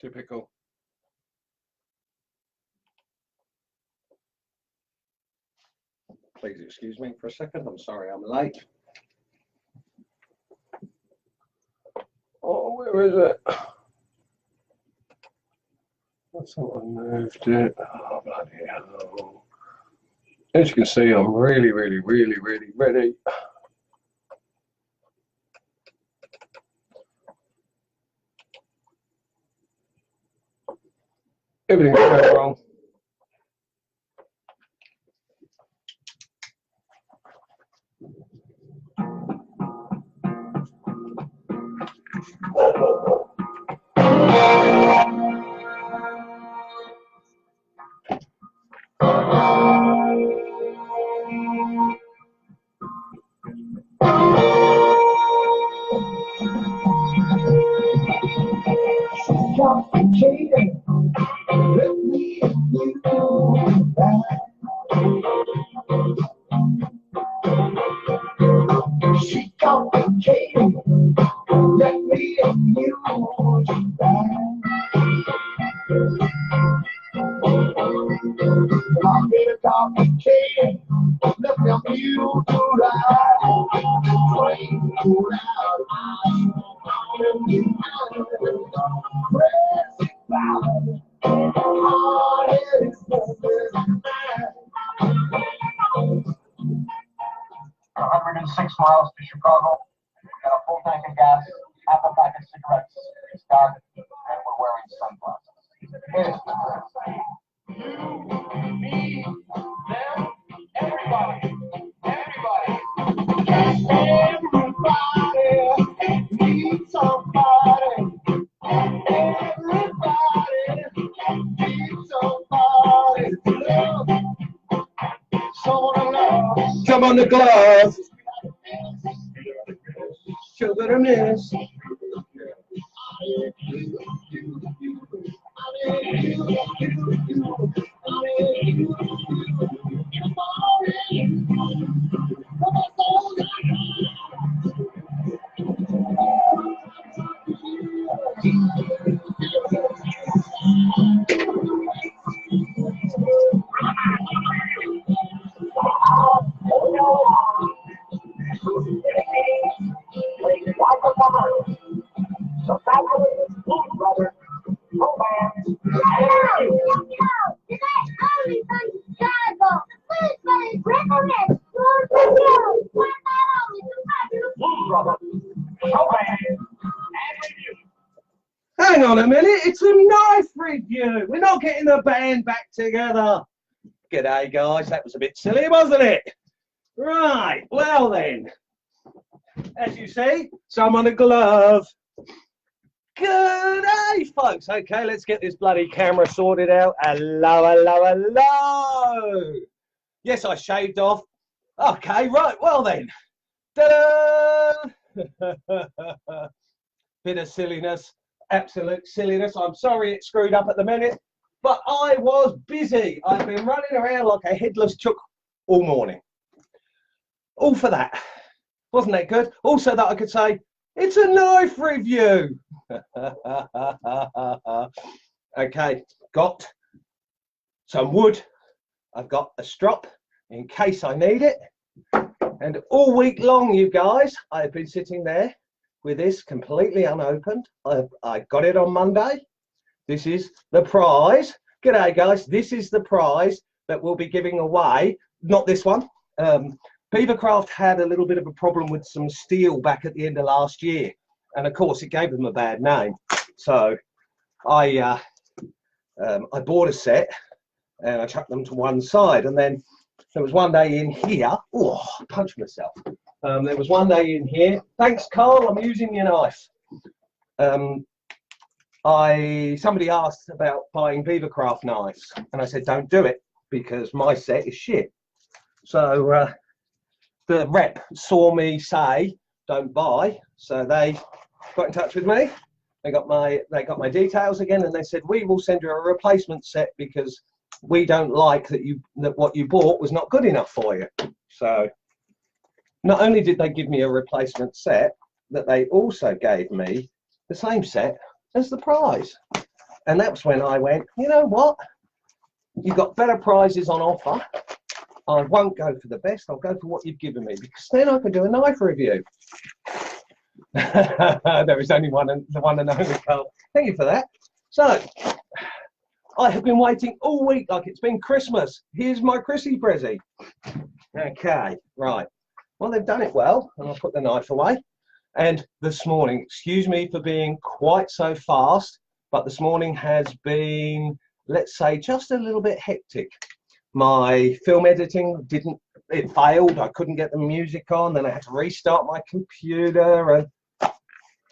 Typical. Please excuse me for a second. I'm sorry I'm late. Oh, where is it? I thought I moved it. Oh, bloody hell. As you can see, I'm really ready. Everything's going wrong. She complicated, let me amuse you back. I'm being complicated, let me amuse you right. Train you out, pressing power, hard is moving. 106 miles to Chicago. Got a full tank of gas, half a pack of cigarettes. It's dark, and we're wearing sunglasses. You, me, them, everybody, everybody needs somebody. Everybody needs somebody to love. Someone to love. Come on the glove. Sugar and miss. Hang on a minute, it's a knife review. We're not getting the band back together. G'day guys, that was a bit silly, wasn't it? Right, well then, as you see, some on a glove. G'day folks. Okay, let's get this bloody camera sorted out. Hello. Yes, I shaved off. Okay, right, well then. Ta-da! Bit of silliness. Absolute silliness. I'm sorry it screwed up at the minute, but I was busy. I've been running around like a headless chook all morning. All for that. Wasn't that good? Also that I could say, it's a knife review. Okay, got some wood. I've got a strop in case I need it. And all week long, you guys, I've been sitting there with this completely unopened. I got it on Monday. This is the prize. G'day guys, this is the prize that we'll be giving away. Not this one. BeaverCraft had a little bit of a problem with some steel back at the end of last year. And of course it gave them a bad name. So I bought a set and I chucked them to one side. And then there was one day in here, oh, I punched myself. There was one day in here, thanks Carl, I'm using your knife. Somebody asked about buying BeaverCraft knives, and I said don't do it because my set is shit. So the rep saw me say don't buy, so they got in touch with me. They got my details again, and they said we will send you a replacement set because we don't like that what you bought was not good enough for you. So not only did they give me a replacement set, that they also gave me the same set as the prize. And that was when I went, you know what? You've got better prizes on offer. I won't go for the best. I'll go for what you've given me, because then I can do a knife review. There is only the one and only Carl. Thank you for that. So, I have been waiting all week like it's been Christmas. Here's my Chrissy Prezzy. Okay, right. Well, they've done it well, and I'll put the knife away. And this morning, excuse me for being quite so fast, but this morning has been, let's say, just a little bit hectic. My film editing it failed. I couldn't get the music on. Then I had to restart my computer. And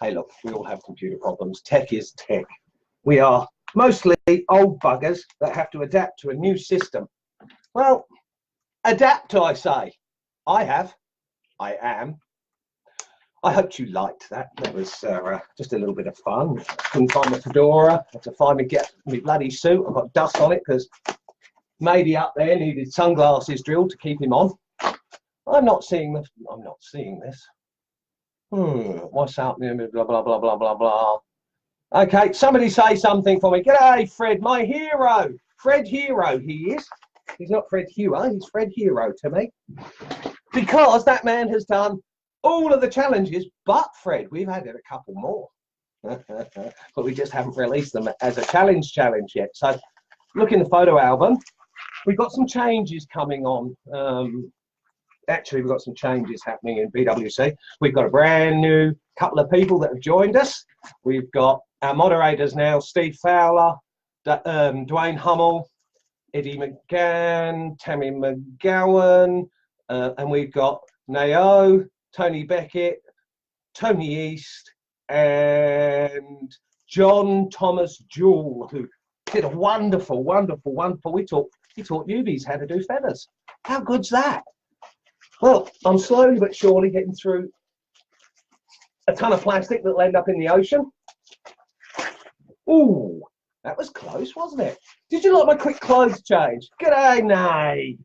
hey, look, we all have computer problems. Tech is tech. We are mostly old buggers that have to adapt to a new system. Well, adapt, I say. I have. I am. I hoped you liked that. That was just a little bit of fun. Couldn't find my fedora. Had to finally get my bloody suit. I've got dust on it because Matey up there needed sunglasses drilled to keep him on. I'm not seeing this. I'm not seeing this. What's happening? Blah, blah, blah, blah, blah, blah. Okay, somebody say something for me. G'day, Fred, my hero. Fred Hero, he is. He's not Fred Hewer, he's Fred Hero to me. Because that man has done all of the challenges, but Fred, we've added a couple more. But we just haven't released them as a challenge yet. So look in the photo album. We've got some changes coming on. Actually, we've got some changes happening in BWC. We've got a brand new couple of people that have joined us. We've got our moderators now, Steve Fowler, Dwayne Hummel, Eddie McGann, Tammy McGowan, and we've got Nao, Tony Beckett, Tony East, and John Thomas Jewell, who did a wonderful. He taught newbies how to do feathers. How good's that? Well, I'm slowly but surely getting through a ton of plastic that'll end up in the ocean. Ooh, that was close, wasn't it? Did you like my quick clothes change? G'day, Nay.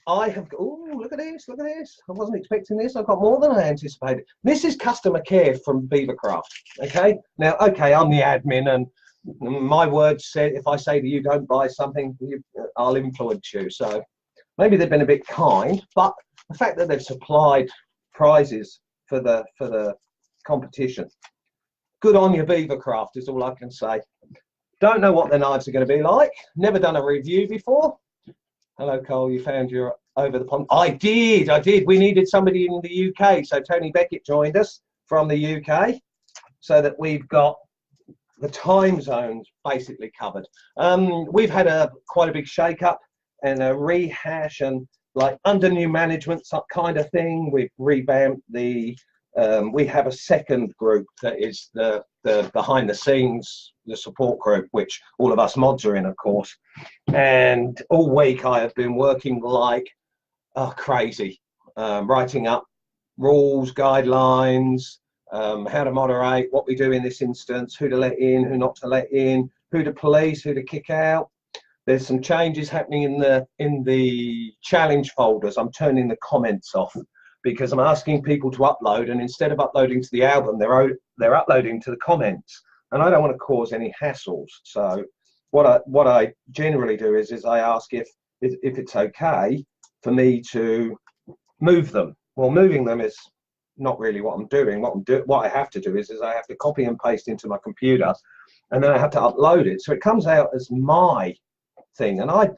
I have, oh, look at this, look at this. I wasn't expecting this. I've got more than I anticipated. This is customer care from BeaverCraft, okay? Now, okay, I'm the admin, and my word said, if I say to you, don't buy something, I'll influence you. So maybe they've been a bit kind, but the fact that they've supplied prizes for the competition, good on you, BeaverCraft, is all I can say. Don't know what the knives are going to be like. Never done a review before. Hello, Cole. You found your over the pond. I did. We needed somebody in the UK, so Tony Beckett joined us from the UK, so that we've got the time zones basically covered. We've had quite a big shake-up and a rehash, and like under new management kind of thing. We've revamped the. We have a second group that is the behind the scenes, the support group, which all of us mods are in, of course. And all week I have been working like crazy, writing up rules, guidelines, how to moderate, what we do in this instance, who to let in, who not to let in, who to police, who to kick out. There's some changes happening in the challenge folders. I'm turning the comments off, because I'm asking people to upload, and instead of uploading to the album, they're uploading to the comments, and I don't want to cause any hassles. So what I generally do is I ask if it's okay for me to move them. Well, moving them is not really what I'm doing. What I have to do is I have to copy and paste into my computer, and then I have to upload it, so it comes out as my thing, and I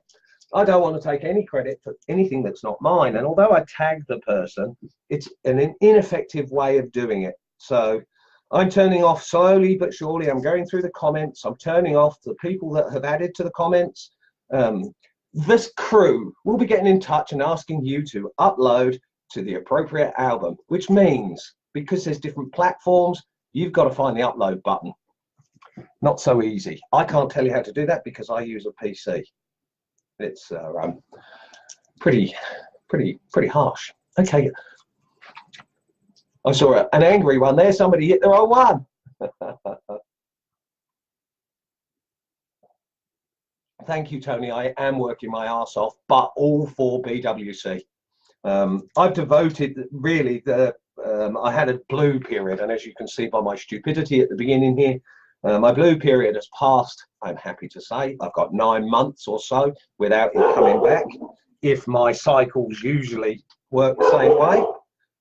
don't want to take any credit for anything that's not mine. And although I tag the person, it's an ineffective way of doing it. So I'm turning off slowly but surely. I'm going through the comments. I'm turning off the people that have added to the comments. This crew will be getting in touch and asking you to upload to the appropriate album, which means, because there's different platforms, you've got to find the upload button. Not so easy. I can't tell you how to do that because I use a PC. It's pretty harsh. Okay, I saw an angry one there. Somebody hit the wrong one. Thank you, Tony. I am working my arse off, but all for BWC. I've devoted really I had a blue period, and as you can see by my stupidity at the beginning here, My blue period has passed, I'm happy to say. I've got 9 months or so without it coming back, if my cycles usually work the same way.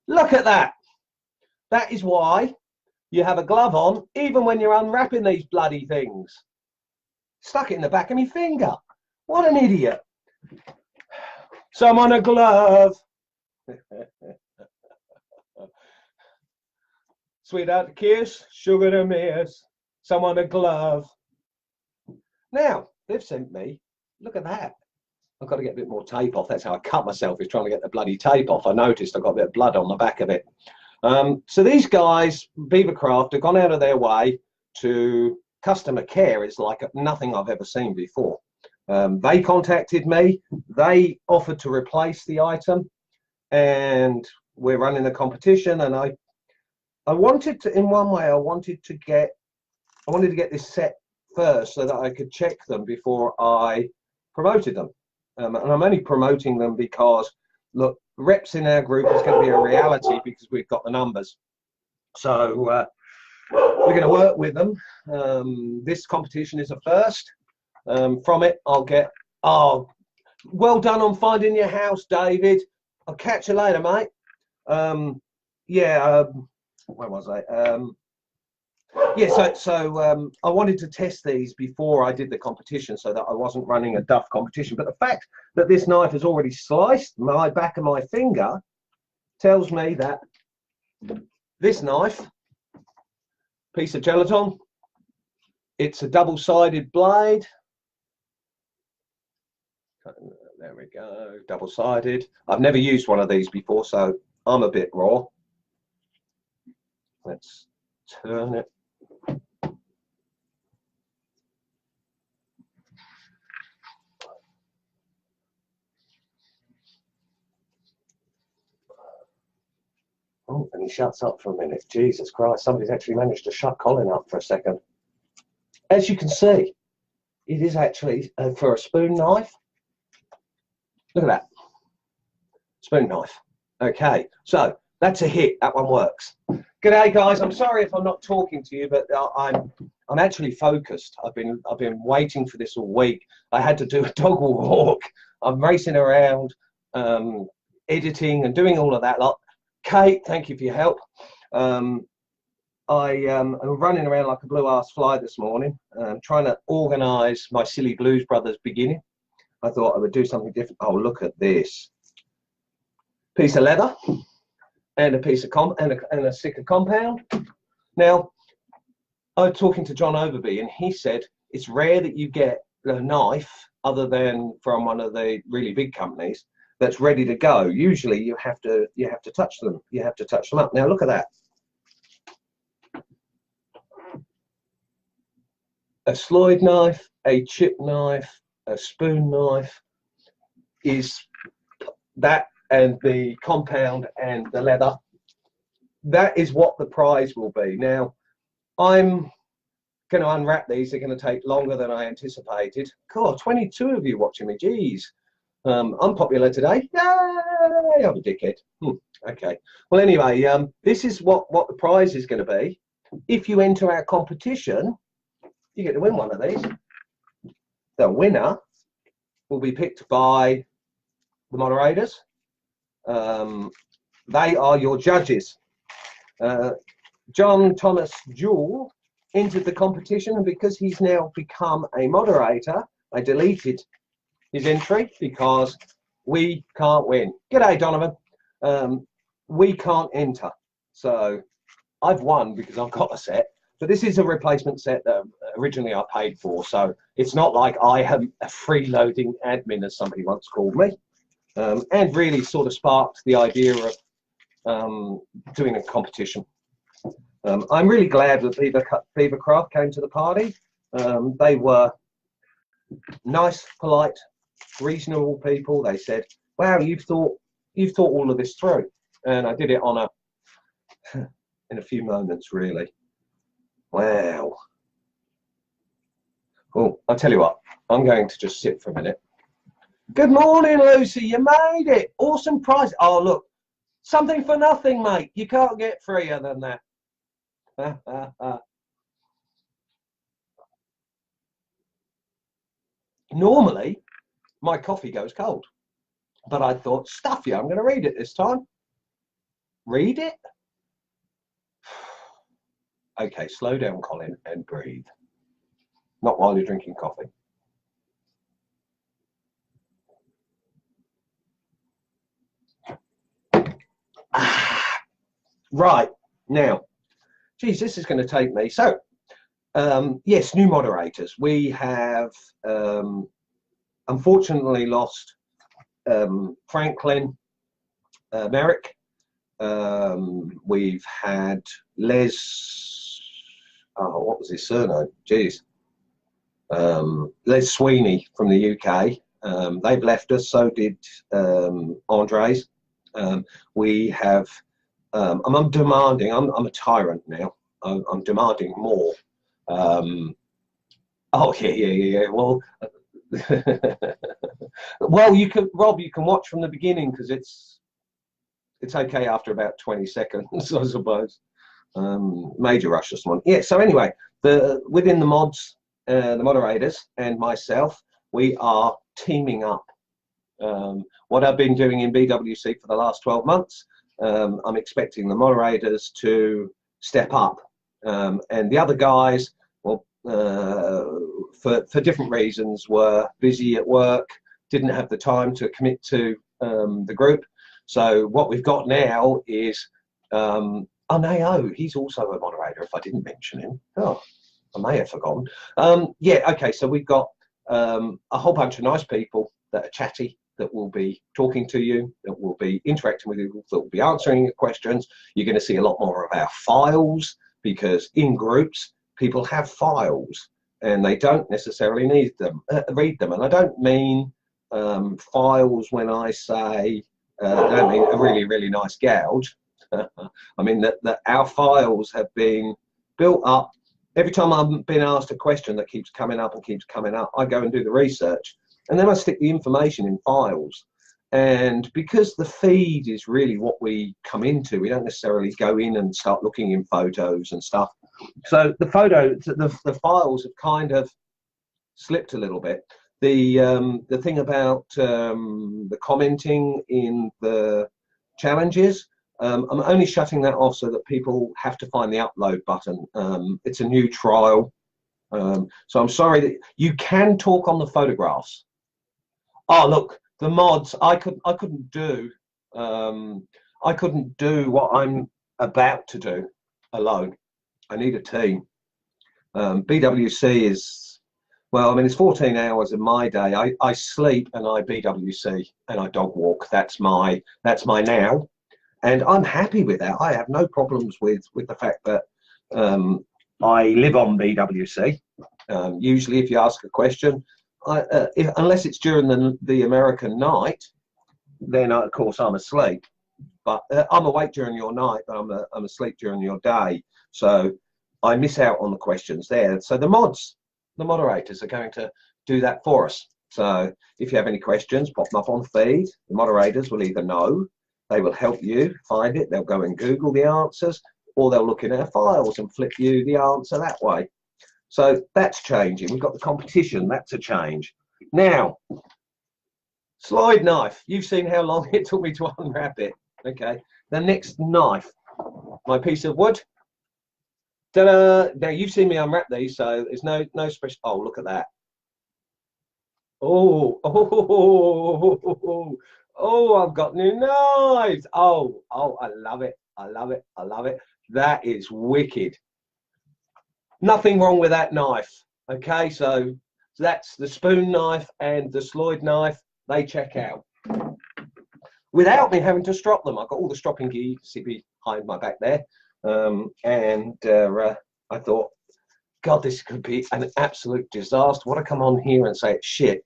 Look at that. That is why you have a glove on, even when you're unwrapping these bloody things. Stuck it in the back of my finger. What an idiot. Someone a glove. Sweetheart to kiss, sugar to miss. Someone a glove. Now, they've sent me, look at that. I've got to get a bit more tape off. That's how I cut myself, is trying to get the bloody tape off. I noticed I got a bit of blood on the back of it. So these guys, BeaverCraft, have gone out of their way to customer care. It's like nothing I've ever seen before. They contacted me. They offered to replace the item, and we're running a competition. And I wanted to, in one way, I wanted to get this set first so that I could check them before I promoted them. And I'm only promoting them because, look, reps in our group is going to be a reality because we've got the numbers. So we're going to work with them. This competition is a first. From it, I'll get, oh, well done on finding your house, David. I'll catch you later, mate. Yeah, where was I? Yeah, so I wanted to test these before I did the competition so that I wasn't running a duff competition. But the fact that this knife has already sliced my back of my finger tells me that this knife, piece of gelatin, it's a double-sided blade. There we go, double-sided. I've never used one of these before, so I'm a bit raw. Let's turn it. Oh, and he shuts up for a minute. Jesus Christ, somebody's actually managed to shut Colin up for a second. As you can see, it is actually for a spoon knife. Look at that. Spoon knife. Okay, so that's a hit. That one works. G'day, guys. I'm sorry if I'm not talking to you, but I'm actually focused. I've been waiting for this all week. I had to do a dog walk. I'm racing around, editing and doing all of that lot. Kate, thank you for your help. I'm running around like a blue-ass fly this morning, trying to organise my Silly Blues Brothers beginning. I thought I would do something different. Oh, look at this. Piece of leather and a piece of and a stick of compound. Now, I was talking to John Overby, and he said it's rare that you get a knife, other than from one of the really big companies, that's ready to go. Usually you have to touch them. You have to touch them up. Now look at that. A Sloyd knife, a chip knife, a spoon knife, is that, and the compound and the leather. That is what the prize will be. Now I'm going to unwrap these. They're going to take longer than I anticipated. God, 22 of you watching me. Geez. I'm popular today. Yay! I'm a dickhead. Okay. Well, anyway, this is what the prize is going to be. If you enter our competition, you get to win one of these. The winner will be picked by the moderators. They are your judges. John Thomas Jewell entered the competition, and because he's now become a moderator, I deleted his entry because we can't win. G'day, Donovan. We can't enter. So I've won because I've got a set, but this is a replacement set that originally I paid for. So it's not like I have a freeloading admin, as somebody once called me, and really sort of sparked the idea of doing a competition. I'm really glad that BeaverCraft came to the party. They were nice, polite, reasonable people. They said, "Wow, you've thought all of this through," and I did it on in a few moments, really. Wow. Oh, I'll tell you what. I'm going to just sit for a minute. Good morning, Lucy. You made it. Awesome prize. Oh, look, something for nothing, mate. You can't get freer than that. Normally, my coffee goes cold. But I thought, stuff you, I'm going to read it this time. Read it? Okay, slow down, Colin, and breathe. Not while you're drinking coffee. Right, now, geez, this is going to take me. So, yes, new moderators. We have unfortunately lost Franklin Merrick. We've had Les, oh, what was his surname? Jeez. Les Sweeney from the UK. They've left us, so did Andres. We have, I'm demanding, I'm a tyrant now. I'm demanding more. Oh, yeah. Well, well, you can, Rob, you can watch from the beginning because it's okay after about 20 seconds, I suppose. Major rush this one. Yeah, so anyway, within the mods, the moderators and myself, we are teaming up. What I've been doing in BWC for the last 12 months, I'm expecting the moderators to step up. And the other guys, well, for different reasons, were busy at work, didn't have the time to commit to the group. So what we've got now is, Nao, he's also a moderator, if I didn't mention him. Oh, I may have forgotten. Yeah, okay, so we've got a whole bunch of nice people that are chatty, that will be talking to you, that will be interacting with you, that will be answering your questions. You're going to see a lot more of our files, because in groups, people have files and they don't necessarily need them, read them. And I don't mean files when I say, I don't mean a really, really nice gouge. I mean that our files have been built up. Every time I've been asked a question that keeps coming up and keeps coming up, I go and do the research, and then I stick the information in files. And because the feed is really what we come into, we don't necessarily go in and start looking in photos and stuff. So the files have kind of slipped a little bit. The thing about the commenting in the challenges, I'm only shutting that off so that people have to find the upload button. It's a new trial, so I'm sorry that you can talk on the photographs. Oh, look, the mods, I couldn't do what I'm about to do alone. I need a team. BWC is, well, I mean, it's 14 hours of my day. I sleep and I BWC and I dog walk. That's my now, and I'm happy with that. I have no problems with the fact that I live on BWC. Usually, if you ask a question, unless it's during the American night, then of course I'm asleep. But I'm awake during your night, but I'm asleep during your day. So I miss out on the questions there. So the moderators are going to do that for us. So if you have any questions, pop them up on feed. The moderators will either know, they will help you find it. They'll go and Google the answers, or they'll look in our files and flip you the answer that way. So that's changing. We've got the competition. That's a change. Now, slide knife. You've seen how long it took me to unwrap it. Okay. The next knife, my piece of wood. Ta-da! Now you've seen me unwrap these, so there's no special. Oh, look at that. Oh, I've got new knives. Oh, I love it. I love it. I love it. That is wicked. Nothing wrong with that knife. Okay, so that's the spoon knife and the slide knife. They check out without me having to strop them. I've got all the stropping gear, you can see behind my back there. I thought, God, this could be an absolute disaster. What I come on here and say, shit,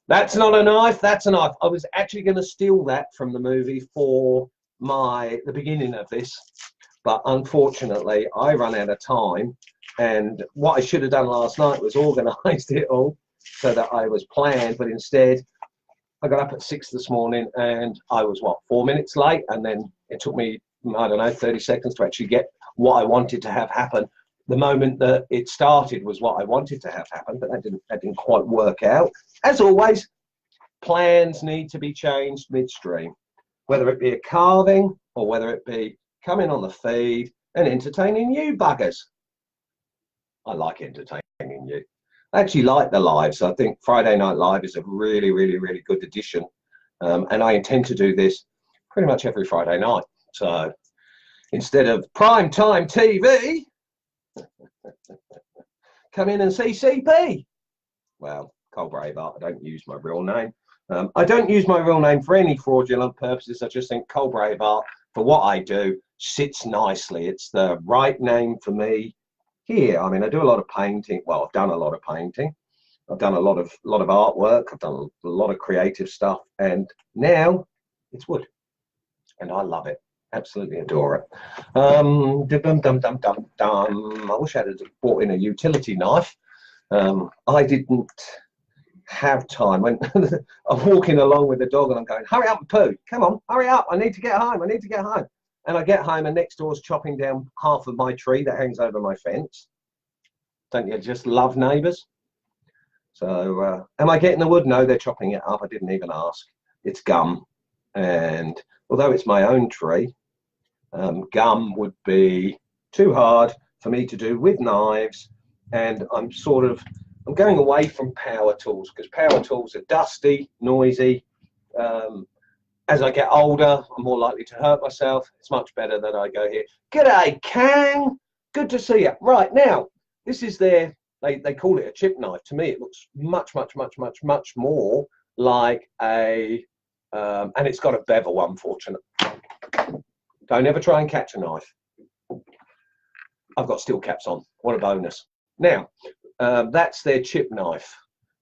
that's not a knife, that's a knife. I was actually going to steal that from the movie for the beginning of this, but unfortunately I run out of time. And what I should have done last night was organised it all so that I was planned, but instead I got up at 6 this morning and I was, 4 minutes late, and then it took me, I don't know, 30 seconds to actually get what I wanted to have happen. the moment that it started was what I wanted to have happen, but that didn't quite work out. As always, plans need to be changed midstream, whether it be a carving or whether it be coming on the feed and entertaining you buggers. I like entertaining you. I actually like the lives. I think Friday Night Live is a really, really, really good addition. And I intend to do this pretty much every Friday night. So instead of prime time TV, come in and see CP. Well, Cole Braveheart, I don't use my real name. I don't use my real name for any fraudulent purposes. I just think Cole Braveheart, for what I do, sits nicely. It's the right name for me here. I mean, I do a lot of painting. Well, I've done a lot of painting. I've done a lot of artwork. I've done a lot of creative stuff, and now it's wood, and I love it. Absolutely adore it. I wish I had bought in a utility knife. I didn't have time. When I'm walking along with the dog and I'm going, hurry up and poo. Come on, hurry up. I need to get home. I need to get home. And I get home and next door's chopping down half of my tree that hangs over my fence. Don't you just love neighbours? So, am I getting the wood? No, they're chopping it up. I didn't even ask. It's gum. And although it's my own tree, gum would be too hard for me to do with knives. And I'm going away from power tools because power tools are dusty, noisy. As I get older, I'm more likely to hurt myself. It's much better that I go here. G'day, Kang. Good to see you. Right, now, this is they call it a chip knife. To me, it looks much more like a, and it's got a bevel, unfortunately. Don't ever try and catch a knife. I've got steel caps on. What a bonus. Now, that's their chip knife.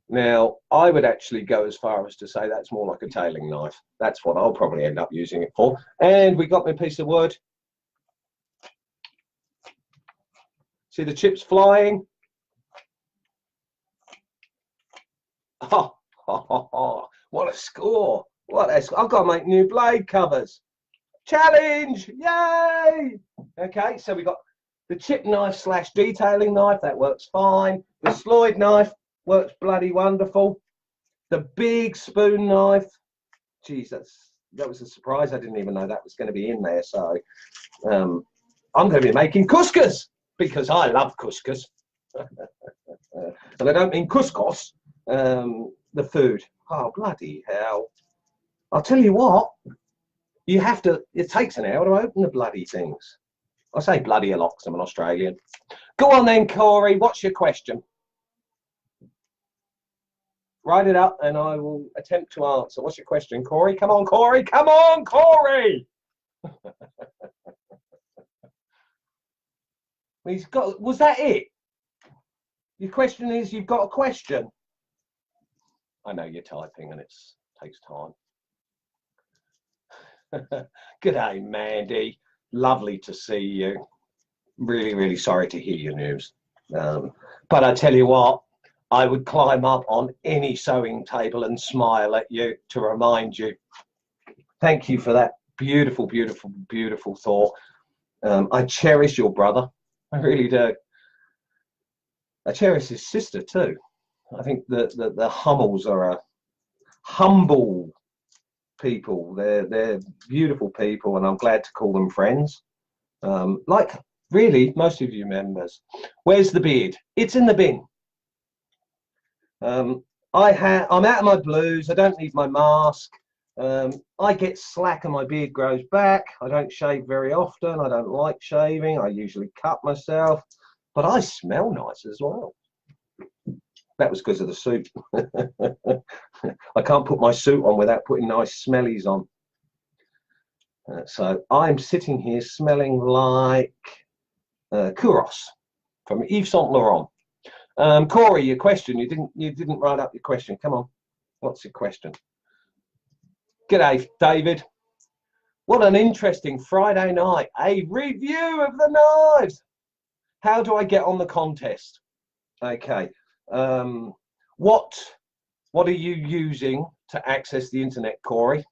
Now, I would actually go as far as to say that's more like a tailing knife. That's what I'll probably end up using it for. And we got me a piece of wood. See the chips flying? Oh, what a score. I've got to make new blade covers. Challenge! Yay! Okay, so we got the chip knife / detailing knife. That works fine. The Sloyd knife works bloody wonderful. The big spoon knife. Jesus, that was a surprise. I didn't even know that was going to be in there. So I'm going to be making couscous because I love couscous. And I don't mean couscous, the food. Oh, bloody hell. I'll tell you what. It takes an hour to open the bloody things. I say bloody a lot because I'm an Australian. Go on then, Corey. What's your question? Write it up and I will attempt to answer. What's your question, Corey? Come on, Corey. Come on, Corey. Was that it? Your question is, you've got a question. I know you're typing and it takes time. G'day, Mandy. Lovely to see you. Really, really sorry to hear your news. But I tell you what, I would climb up on any sewing table and smile at you to remind you. Thank you for that beautiful, beautiful, beautiful thought. I cherish your brother. I really do. I cherish his sister too. I think the Hummels are a humble people. They're beautiful people, and I'm glad to call them friends. Like really most of you members. Where's the beard? It's in the bin. I'm out of my blues. I don't need my mask. I get slack and my beard grows back. I don't shave very often. I don't like shaving. I usually cut myself, but I smell nice as well. That was because of the suit. I can't put my suit on without putting nice smellies on. So I'm sitting here smelling like Kouros from Yves Saint Laurent. Corey, your question. You didn't write up your question. Come on. What's your question? G'day, David. What an interesting Friday night. A review of the knives. How do I get on the contest? Okay. What are you using to access the internet, Corey?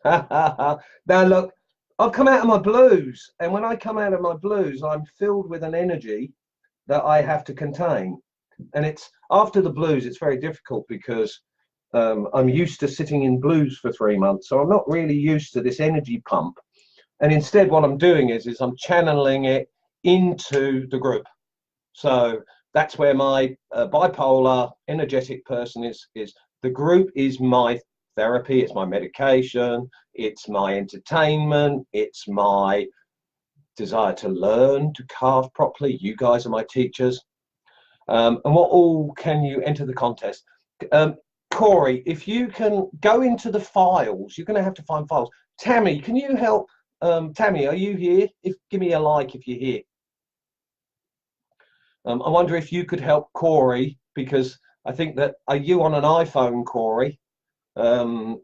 Now look, I've come out of my blues, and when I come out of my blues, I'm filled with an energy that I have to contain. And it's after the blues, it's very difficult because I'm used to sitting in blues for 3 months, so I'm not really used to this energy pump. And instead, what I'm doing is I'm channeling it into the group. So that's where my bipolar energetic person is the group is my therapy, it's my medication, it's my entertainment, it's my desire to learn to carve properly. You guys are my teachers. And what all can you enter the contest? Corey, if you can go into the files, you're going to have to find files. Tammy, can you help? Tammy, are you here? Give me a like if you're here. I wonder if you could help Corey, because I think that, are you on an iPhone, Corey?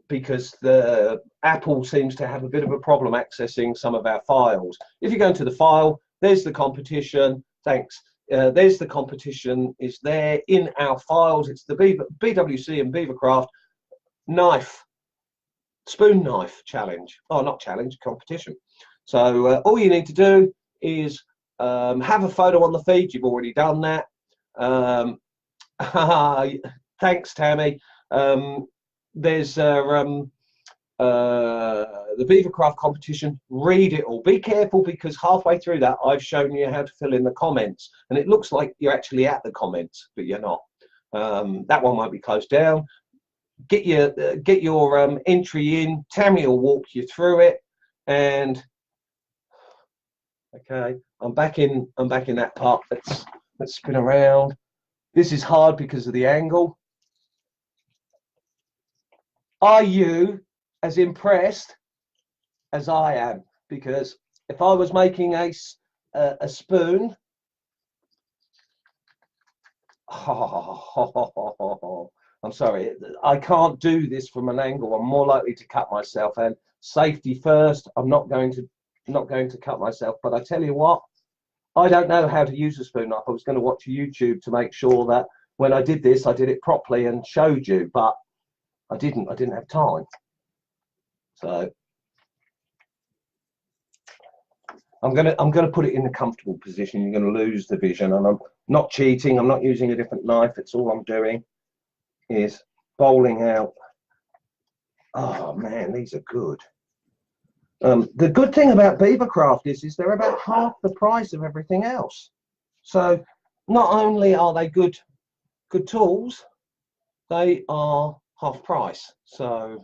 Because the Apple seems to have a bit of a problem accessing some of our files. If you go into the file, there's the competition. Thanks. There's the competition is there in our files. It's the BWC and BeaverCraft knife, spoon knife challenge. Oh, not challenge, competition. So all you need to do is have a photo on the feed. You've already done that. Thanks, Tammy. There's the BeaverCraft competition. Read it all. Be careful, because halfway through that I've shown you how to fill in the comments, and it looks like you're actually at the comments, but you're not. That one might be closed down. Get your entry in. Tammy will walk you through it. And okay, I'm back in that part. Let's spin around. This is hard because of the angle. Are you as impressed as I am? Because if I was making a spoon, I'm sorry, I can't do this from an angle. I'm more likely to cut myself, and safety first. I'm not going to cut myself. But I tell you what, I don't know how to use a spoon knife. I was going to watch YouTube to make sure that when I did this, I did it properly and showed you, but I didn't have time. So I'm gonna put it in a comfortable position. You're gonna lose the vision, and I'm not cheating. I'm not using a different knife. It's all I'm doing is bowling out. Oh man, these are good. The good thing about BeaverCraft is they're about half the price of everything else. So not only are they good tools, they are half price. So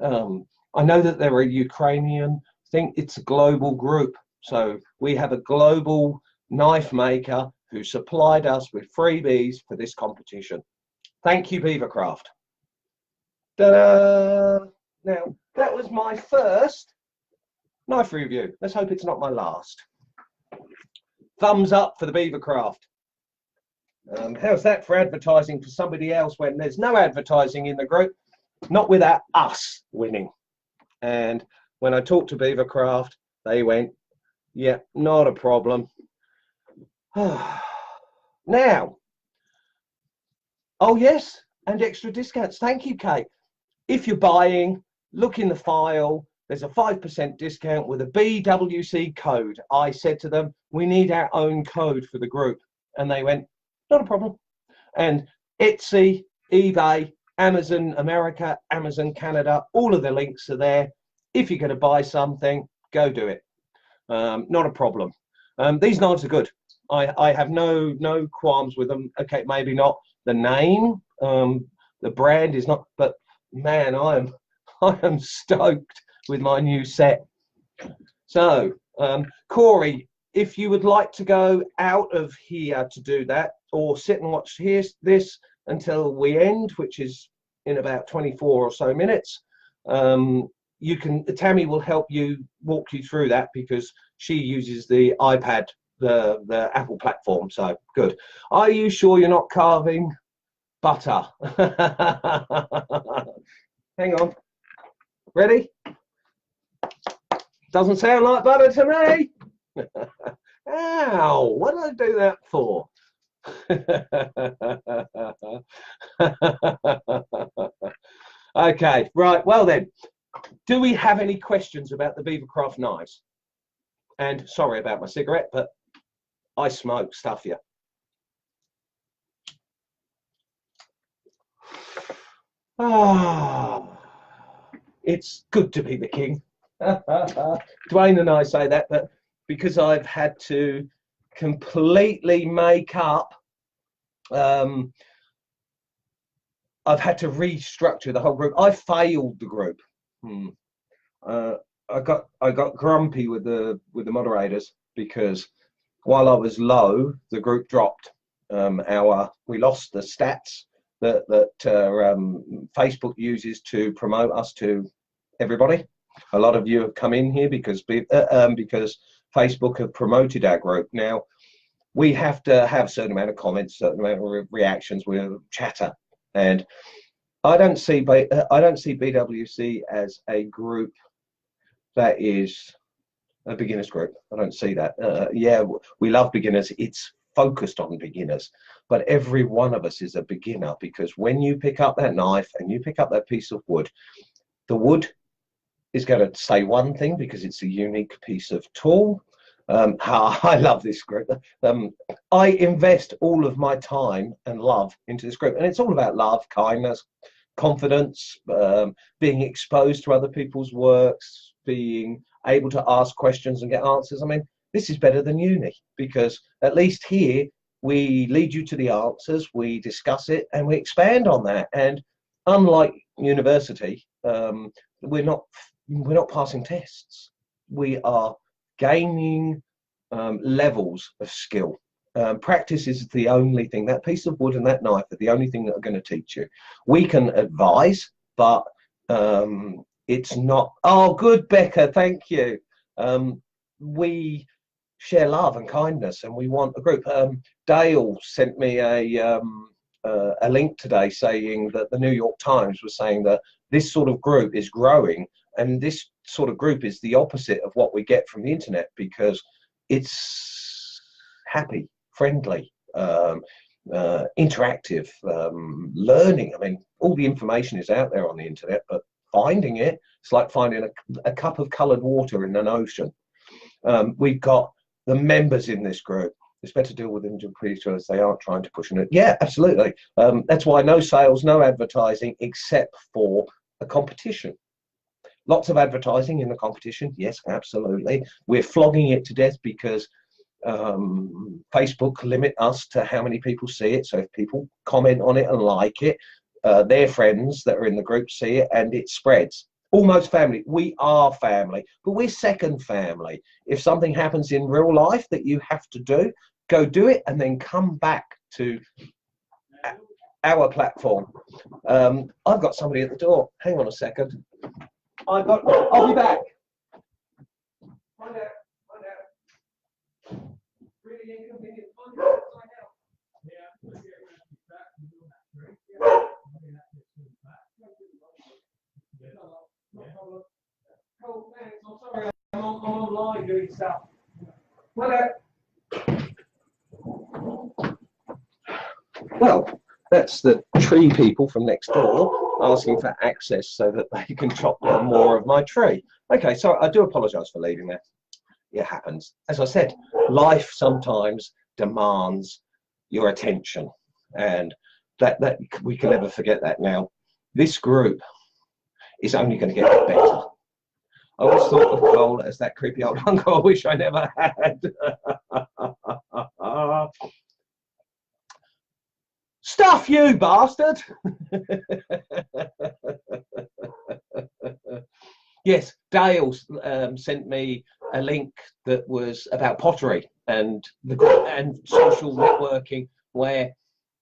I know that they're a Ukrainian thing. It's a global group. So we have a global knife maker who supplied us with freebies for this competition. Thank you, BeaverCraft. Ta-da! Now, that was my first knife review. Let's hope it's not my last. Thumbs up for the BeaverCraft. How's that for advertising for somebody else when there's no advertising in the group? Not without us winning. And when I talked to BeaverCraft, they went, yeah, not a problem. Now, oh yes, and extra discounts. Thank you, Kate. If you're buying, look in the file. There's a 5% discount with a BWC code. I said to them, we need our own code for the group. And they went, not a problem. And Etsy, eBay, Amazon America, Amazon Canada, all of the links are there. If you're going to buy something, go do it. Not a problem. These knives are good. I have no qualms with them. Okay, maybe not the name, the brand is not, but man, I am stoked with my new set. So, Corey, if you would like to go out of here to do that, or sit and watch this until we end, which is in about 24 or so minutes, you can. Tammy will help you walk you through that because she uses the iPad, the Apple platform. So good. Are you sure you're not carving butter? Hang on. Ready? Doesn't sound like butter to me. Ow, what did I do that for? Okay, right, well then, do we have any questions about the BeaverCraft knives? And sorry about my cigarette, but I smoke, stuff you. Ah, it's good to be the king. Dwayne and I say that, but because I've had to completely make up, I've had to restructure the whole group. I failed the group. I got grumpy with the moderators because while I was low, the group dropped. We lost the stats that Facebook uses to promote us to everybody. A lot of you have come in here because Facebook have promoted our group. Now we have to have a certain amount of comments, certain amount of reactions, with chatter, and I don't see BWC as a group that is a beginners group. I don't see that. Yeah, we love beginners. It's focused on beginners, but every one of us is a beginner, because when you pick up that knife and you pick up that piece of wood, the wood is going to say one thing because it's a unique piece of tool. I love this group. I invest all of my time and love into this group, and it's all about love, kindness, confidence, being exposed to other people's works, being able to ask questions and get answers. I mean, this is better than uni, because at least here we lead you to the answers, we discuss it, and we expand on that. And unlike university, we're not passing tests. We are gaining levels of skill. Practice is the only thing. That piece of wood and that knife are the only thing that are going to teach you. We can advise, but it's not. Oh, good, Becca, thank you. We share love and kindness, and we want a group. Dale sent me a link today saying that the New York Times was saying that this sort of group is growing, and this sort of group is the opposite of what we get from the internet, because it's happy, friendly, interactive, learning. I mean, all the information is out there on the internet, but finding it, it's like finding a cup of coloured water in an ocean. We've got the members in this group. It's better to deal with them as they aren't trying to push on it. Yeah, absolutely. That's why no sales, no advertising, except for a competition. Lots of advertising in the competition. Yes, absolutely. We're flogging it to death because Facebook limit us to how many people see it. So if people comment on it and like it, their friends that are in the group see it, and it spreads. Almost family. We are family, but we're second family. If something happens in real life that you have to do, go do it, and then come back to our platform. I've got somebody at the door. Hang on a second. I'll be back. Find out. Really inconvenient. Find out. Cool, thanks. I'm sorry, I'm online doing stuff. Well, that's the tree people from next door asking for access so that they can chop down more of my tree. Okay, so I do apologise for leaving that. It happens. As I said, life sometimes demands your attention, and that we can never forget that. Now, this group is only going to get better. I always thought of Cole as that creepy old uncle I wish I never had. Stuff you, bastard! Yes, Dale sent me a link that was about pottery and social networking, where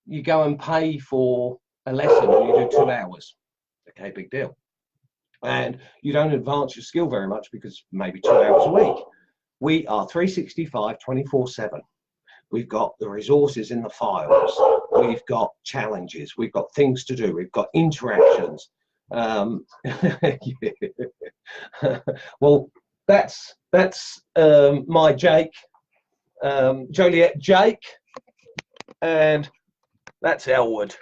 you go and pay for a lesson and you do 2 hours. Okay, big deal. And you don't advance your skill very much because maybe 2 hours a week. We are 365, 24/7. We've got the resources in the files. We've got challenges. We've got things to do. We've got interactions. Well, that's my Jake, Joliet Jake, and that's Elwood.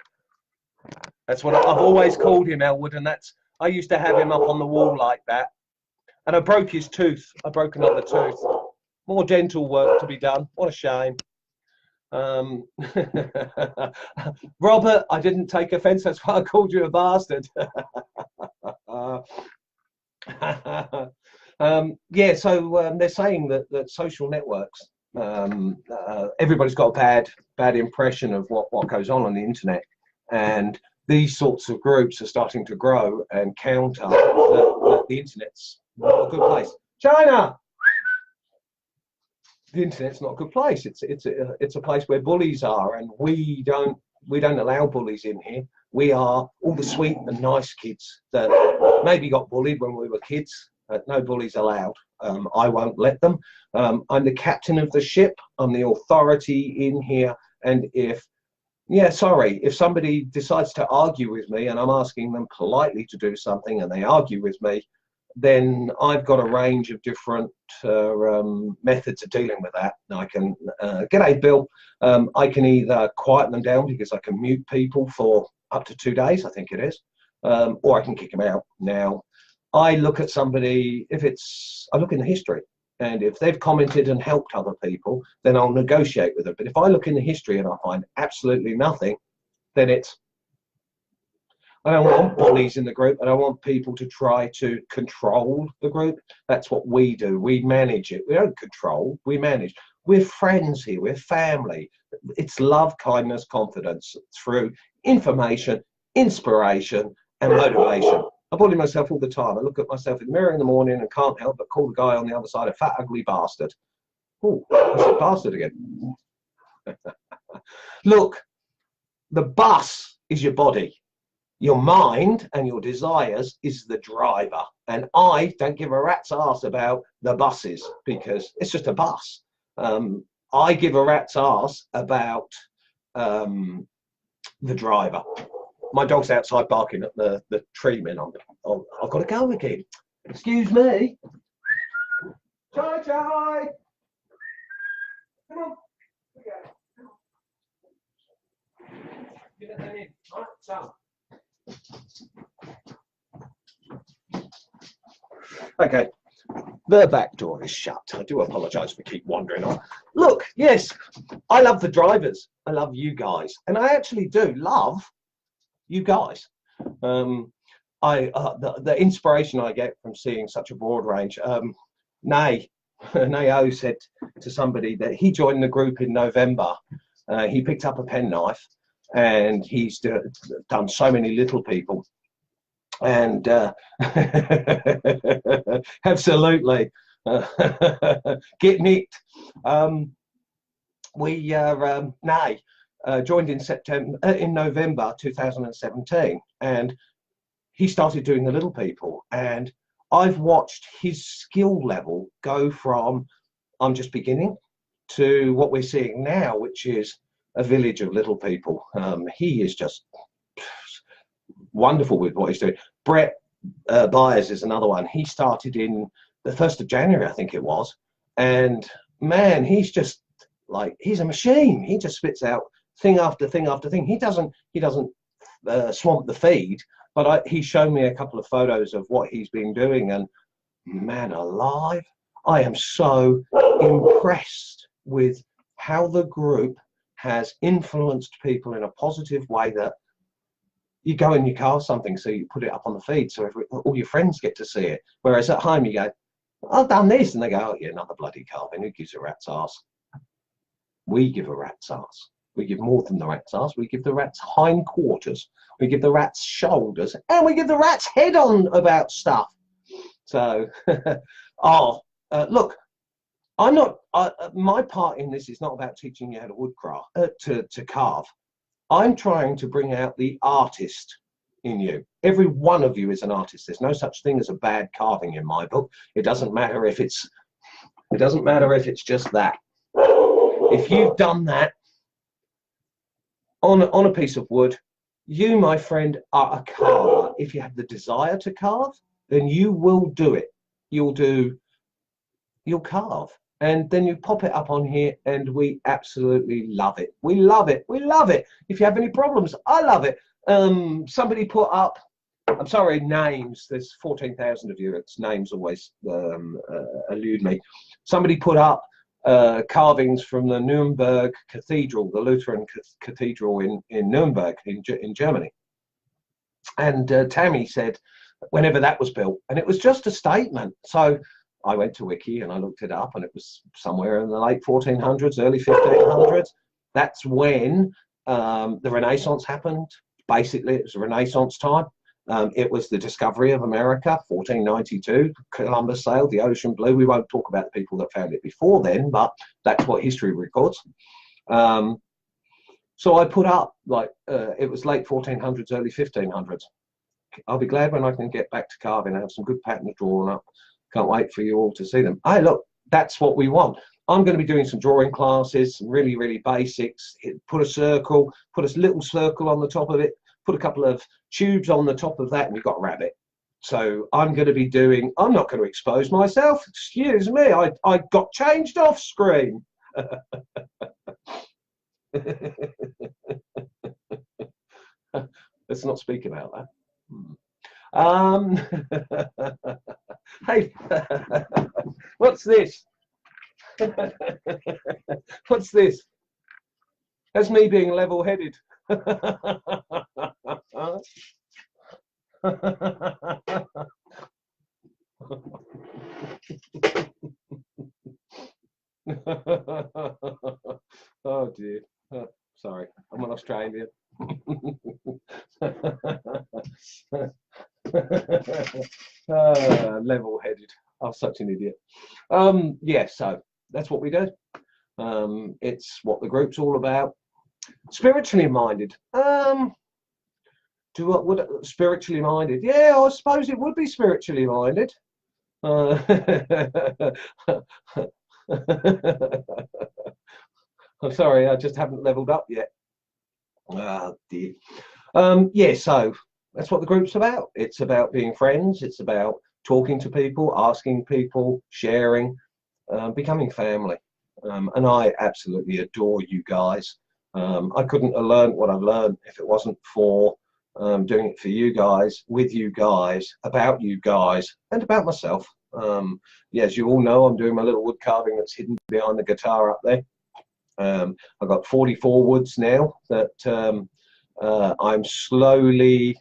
That's what I've always called him, Elwood, and that's I used to have him up on the wall like that, and I broke his tooth. I broke another tooth. More dental work to be done. What a shame. Robert, I didn't take offence. That's why I called you a bastard. Yeah, so they're saying that social networks, everybody's got a bad impression of what goes on the internet, and these sorts of groups are starting to grow and counter that the internet's not a good place. China, the internet's not a good place. It's a place where bullies are, and we don't allow bullies in here. We are all the sweet and nice kids that maybe got bullied when we were kids. No bullies allowed. I won't let them. I'm the captain of the ship. I'm the authority in here. And if somebody decides to argue with me and I'm asking them politely to do something and they argue with me, then I've got a range of different methods of dealing with that. And I can, g'day Bill, I can either quieten them down because I can mute people for up to 2 days, I think it is, or I can kick them out. Now, I look at somebody, I look in the history, and if they've commented and helped other people, then I'll negotiate with them. But if I look in the history and I find absolutely nothing, then I don't want bullies in the group. I don't want people to try to control the group. That's what we do. We manage it. We don't control, we manage. We're friends here, we're family. It's love, kindness, confidence through information, inspiration, and motivation. I bully myself all the time. I look at myself in the mirror in the morning and can't help but call the guy on the other side a fat, ugly bastard. Oh, I said bastard again. Look, the bus is your body. Your mind and your desires is the driver. And I don't give a rat's ass about the buses because it's just a bus. I give a rat's ass about the driver. My dog's outside barking at the tree men. I've got to go again. Excuse me. Chai chai. Come on. Get that in. Right, so. Okay, the back door is shut. I do apologise for keep wandering on. Look, yes, I love the drivers. I love you guys, and I actually do love you guys. The inspiration I get from seeing such a broad range. Nayo said to somebody that he joined the group in November. He picked up a penknife, and he's done so many little people. And absolutely get nicked. We joined in November 2017, and he started doing the little people, and I've watched his skill level go from I'm just beginning to what we're seeing now, which is a village of little people. He is just wonderful with what he's doing. Brett Byers is another one. He started in the 1st of January, I think it was, and man, he's just like, he's a machine. He just spits out thing after thing after thing. He doesn't swamp the feed, but he's shown me a couple of photos of what he's been doing, and man alive, I am so impressed with how the group has influenced people in a positive way, that you go and you carve something, so you put it up on the feed so all your friends get to see it. Whereas at home you go, I've done this, and they go, oh yeah, another bloody carving, who gives a rat's ass? We give a rat's ass. We give more than the rat's ass. We give the rat's hindquarters. We give the rat's shoulders, and we give the rat's head on about stuff. So, look, I'm not. My part in this is not about teaching you how to woodcraft, to carve. I'm trying to bring out the artist in you. Every one of you is an artist. There's no such thing as a bad carving in my book. It doesn't matter if it's just that. If you've done that on a piece of wood, you, my friend, are a carver. If you have the desire to carve, then you will do it. You'll carve. And then you pop it up on here, and we absolutely love it. We love it. We love it. If you have any problems, I love it. Somebody put up I'm sorry, names. There's 14,000 of you. It's names always elude me. Somebody put up carvings from the Nuremberg Cathedral, the Lutheran Cathedral in Nuremberg in Germany. And Tammy said, whenever that was built, and it was just a statement. So I went to Wiki and I looked it up, and it was somewhere in the late 1400s, early 1500s. That's when the Renaissance happened. Basically, it was Renaissance time. It was the discovery of America, 1492. Columbus sailed the ocean blue. We won't talk about the people that found it before then, but that's what history records. So I put up, like, it was late 1400s, early 1500s. I'll be glad when I can get back to carving. I have some good patterns drawn up. Can't wait for you all to see them. Hey, look, that's what we want. I'm going to be doing some drawing classes, some really, really basics. Put a circle, put a little circle on the top of it, put a couple of tubes on the top of that, and you've got a rabbit. So I'm going to be doing, I'm not going to expose myself. Excuse me, I got changed off screen. Let's not speak about that. Hey, what's this? What's this? That's me being level-headed. Oh dear. Oh, sorry, I'm an Australian. Level-headed. I'm such an idiot. Yeah, so that's what we do. It's what the group's all about. Spiritually minded. Spiritually minded? Yeah, I suppose it would be spiritually minded. I'm sorry, I just haven't leveled up yet. Oh dear. Yeah, so that's what the group's about. It's about being friends. It's about talking to people, asking people, sharing, becoming family. And I absolutely adore you guys. I couldn't have learned what I've learned if it wasn't for doing it for you guys, with you guys, about you guys, and about myself. Yeah, as you all know, I'm doing my little wood carving that's hidden behind the guitar up there. I've got 44 woods now that I'm slowly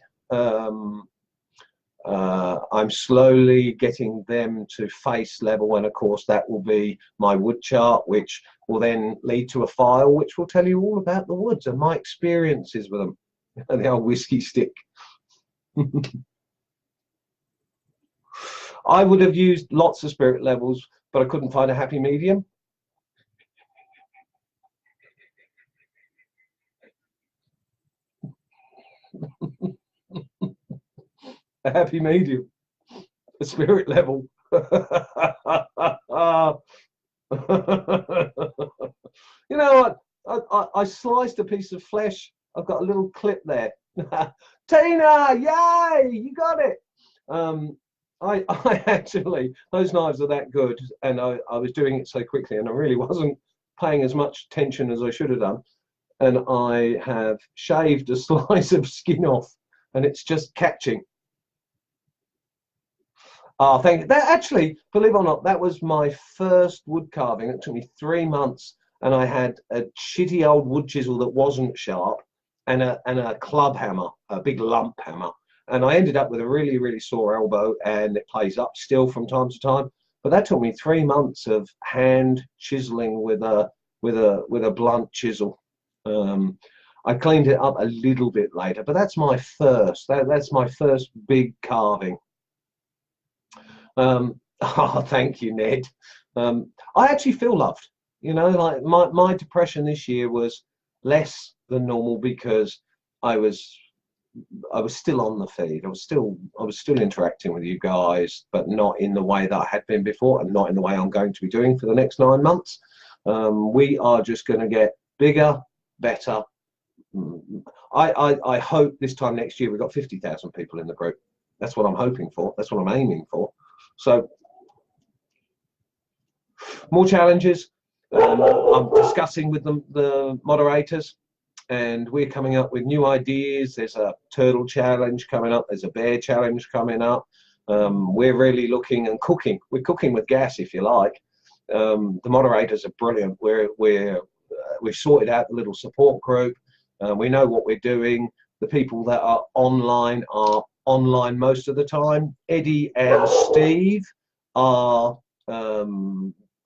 getting them to face level, and of course that will be my wood chart, which will then lead to a file which will tell you all about the woods and my experiences with them. And the old whiskey stick. I would have used lots of spirit levels, but I couldn't find a happy medium. A happy medium, a spirit level. You know what? I sliced a piece of flesh. I've got a little clip there. Tina, yay, you got it. I actually, those knives are that good, and I was doing it so quickly, and I really wasn't paying as much attention as I should have done. And I have shaved a slice of skin off, and it's just catching. Oh, thank you. That actually, believe it or not, that was my first wood carving. It took me 3 months, and I had a shitty old wood chisel that wasn't sharp, and a club hammer, a big lump hammer. And I ended up with a really, really sore elbow, and it plays up still from time to time. But that took me 3 months of hand chiseling with a blunt chisel. I cleaned it up a little bit later, but that's my first. That's my first big carving. Oh, thank you, Ned. I actually feel loved. You know, like my depression this year was less than normal because I was still on the feed. I was still interacting with you guys, but not in the way that I had been before, and not in the way I'm going to be doing for the next 9 months. We are just going to get bigger, better. I hope this time next year we've got 50,000 people in the group. That's what I'm hoping for. That's what I'm aiming for. So more challenges. I'm discussing with the moderators. and we're coming up with new ideas. There's a turtle challenge coming up. There's a bear challenge coming up. We're really looking and cooking. We're cooking with gas, if you like. The moderators are brilliant. We've sorted out the little support group. We know what we're doing. The people that are online most of the time. Eddie and Steve are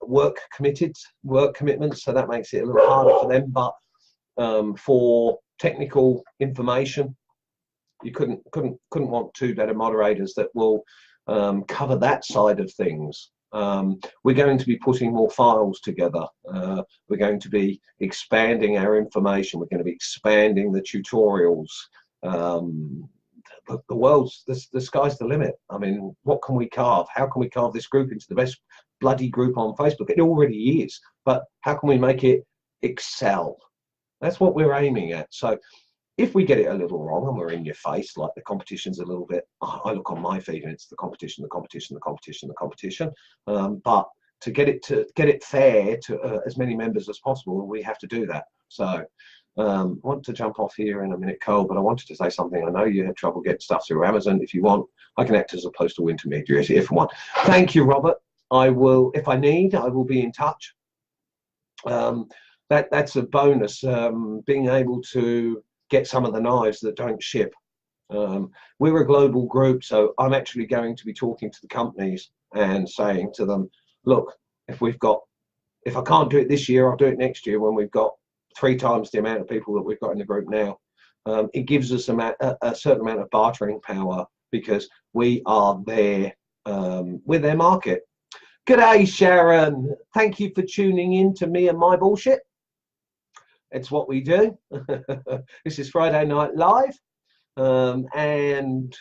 work commitments, so that makes it a little harder for them. But for technical information, you couldn't want two better moderators that will cover that side of things. We're going to be putting more files together. We're going to be expanding our information. We're going to be expanding the tutorials. The sky's the limit. I mean, what can we carve? How can we carve this group into the best bloody group on Facebook? It already is, but how can we make it excel? That's what we're aiming at. So if we get it a little wrong and we're in your face, like the competition's a little bit, I look on my feed and it's the competition. But to get it fair to as many members as possible, we have to do that. So I want to jump off here in a minute, Cole, but I wanted to say something. I know you had trouble getting stuff through Amazon. If you want, I can act as a postal intermediary if you want. Thank you, Robert. I will, if I need, I will be in touch. That's a bonus, being able to get some of the knives that don't ship. We're a global group, so I'm actually going to be talking to the companies and saying to them, look, if I can't do it this year, I'll do it next year when we've got 3 times the amount of people that we've got in the group now. It gives us a certain amount of bartering power because we are there with their market. G'day, Sharon. Thank you for tuning in to me and my bullshit. It's what we do. This is Friday Night Live, and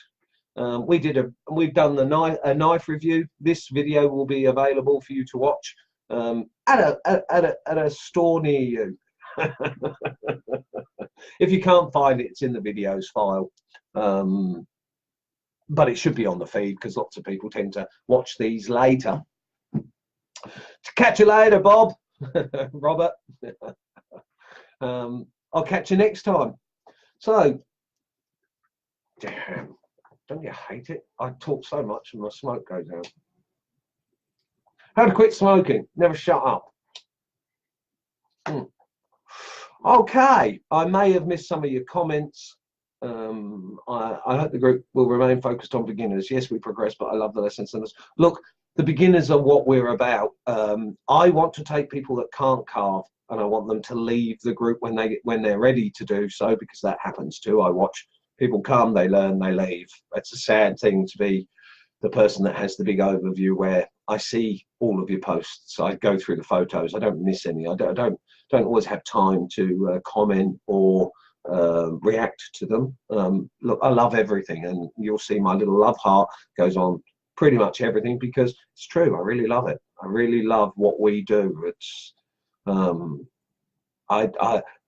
we've done a knife review. This video will be available for you to watch at a store near you. If you can't find it, it's in the videos file, but it should be on the feed because lots of people tend to watch these later. Catch you later, Bob. Robert. I'll catch you next time. So, damn, don't you hate it? I talk so much and my smoke goes out. How to quit smoking? Never shut up. Okay, I may have missed some of your comments. I hope the group will remain focused on beginners. Yes, we progress, but I love the lessons. Look, the beginners are what we're about. I want to take people that can't carve, and I want them to leave the group when they're ready to do so, because that happens too. I watch people come, they learn, they leave. It's a sad thing to be the person that has the big overview where I see all of your posts. I go through the photos. I don't miss any. I don't always have time to comment or react to them. Look, I love everything, and you'll see my little love heart goes on pretty much everything because it's true. I really love it. I really love what we do. It's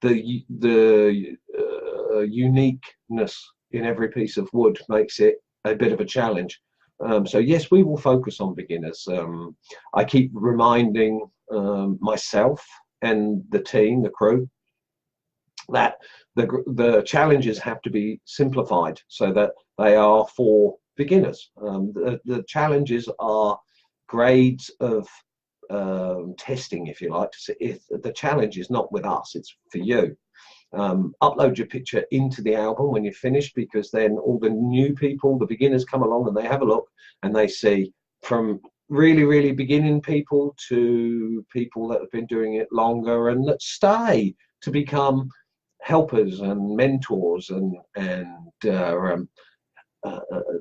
the uniqueness in every piece of wood makes it a bit of a challenge. So yes, we will focus on beginners. I keep reminding myself and the team, the crew, that the challenges have to be simplified so that they are for beginners. The challenges are grades of testing, if you like. If the challenge is not with us, it's for you. Upload your picture into the album when you're finished, because then all the new people, the beginners, come along and they have a look and they see from really beginning people to people that have been doing it longer and that stay to become helpers and mentors and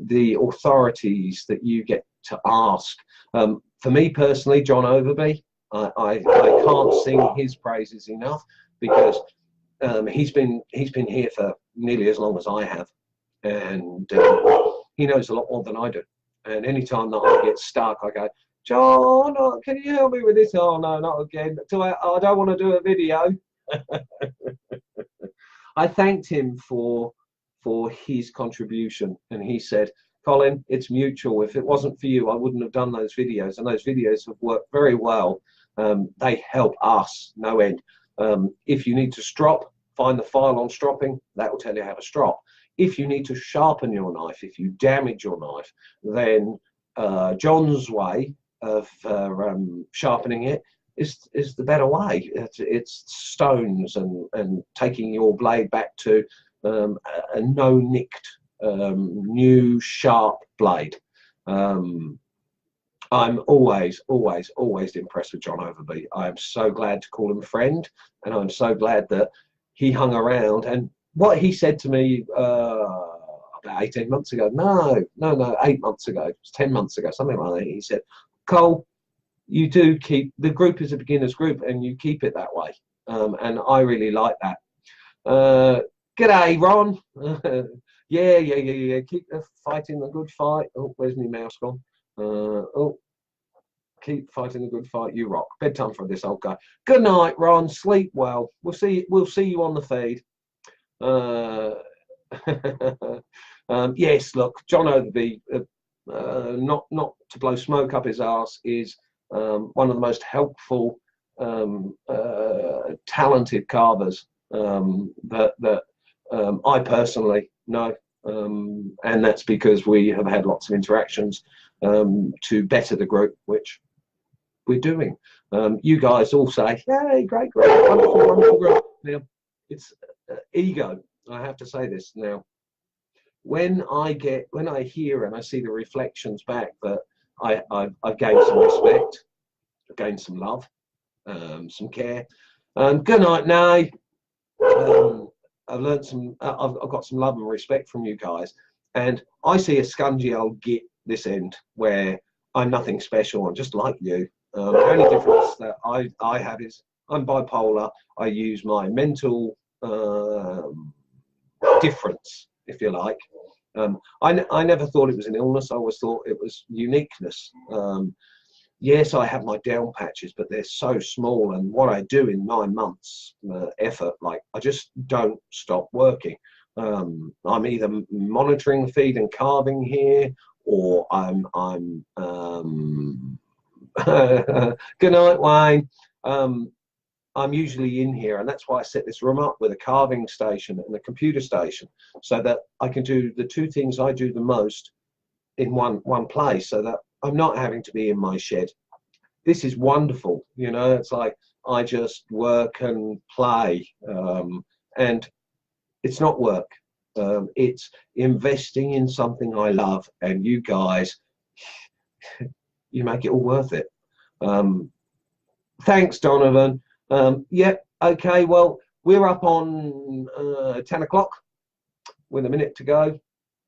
the authorities that you get to ask. For me personally, John Overby, I can't sing his praises enough, because he's been here for nearly as long as I have, and he knows a lot more than I do. And anytime that I get stuck, I go, John, can you help me with this? Oh no, not again. I don't want to do a video. I thanked him for his contribution, and he said, Colin, it's mutual. If it wasn't for you, I wouldn't have done those videos, and those videos have worked very well. They help us no end. If you need to strop, find the file on stropping, that will tell you how to strop. If you need to sharpen your knife, if you damage your knife, then John's way of sharpening it is the better way. It's stones and taking your blade back to a no nicked new sharp blade. I'm always impressed with John Overby. I am so glad to call him a friend, and I'm so glad that he hung around. And what he said to me about 18 months ago, no, 8 months ago, it was 10 months ago, something like that. He said, Cole, you do keep, the group is a beginner's group and you keep it that way. And I really like that. G'day, Ron. Yeah. Keep fighting the good fight. Oh, where's my mouse gone? Oh, keep fighting the good fight. You rock. Bedtime for this old guy. Good night, Ron. Sleep well. We'll see you on the feed. Yes, look, John Overby, not to blow smoke up his arse, is one of the most helpful, talented carvers that I personally know, and that's because we have had lots of interactions to better the group, which we're doing. You guys all say, "Yay, great, wonderful group." Now, it's ego. I have to say this now. When I hear and I see the reflections back that I've gained some respect, I've gained some love, some care. Good night, Nay. I've learned some. I've got some love and respect from you guys, and I see a scungy old git this end where I'm nothing special. I'm just like you. The only difference that I have is I'm bipolar. I use my mental difference, if you like. I never thought it was an illness. I always thought it was uniqueness. Yes, I have my down patches, but they're so small, and what I do in 9 months effort, like, I just don't stop working. I'm either monitoring the feed and carving here, or I'm good night, Wayne. I'm usually in here, and that's why I set this room up with a carving station and a computer station, so that I can do the two things I do the most in one place, so that I'm not having to be in my shed. This is wonderful, you know. It's like I just work and play, and it's not work. It's investing in something I love, and you guys, you make it all worth it. Thanks, Donovan. Yep, okay, well, we're up on 10 o'clock with a minute to go.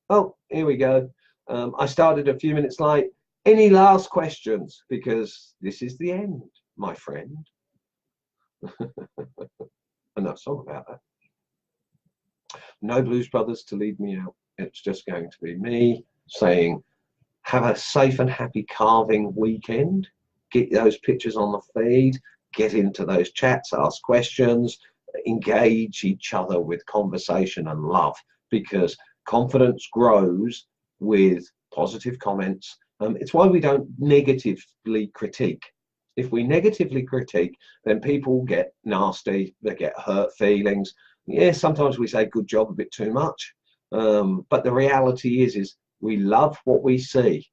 Oh, here we go. I started a few minutes late. Any last questions? Because this is the end, my friend. Enough song about that. No Blues Brothers to lead me out. It's just going to be me saying, have a safe and happy carving weekend. Get those pictures on the feed. Get into those chats, ask questions, engage each other with conversation and love, because confidence grows with positive comments. It's why we don't negatively critique. If we negatively critique, then people get nasty, they get hurt feelings. Yeah, sometimes we say good job a bit too much, but the reality is we love what we see.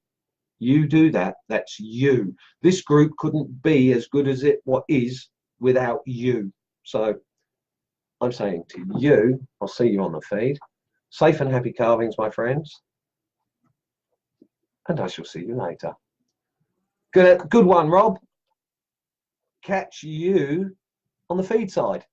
You do that, that's you. This group couldn't be as good as what is without you. So I'm saying to you, I'll see you on the feed. Safe and happy carvings, my friends. And I shall see you later. Good one, Rob. Catch you on the feed side.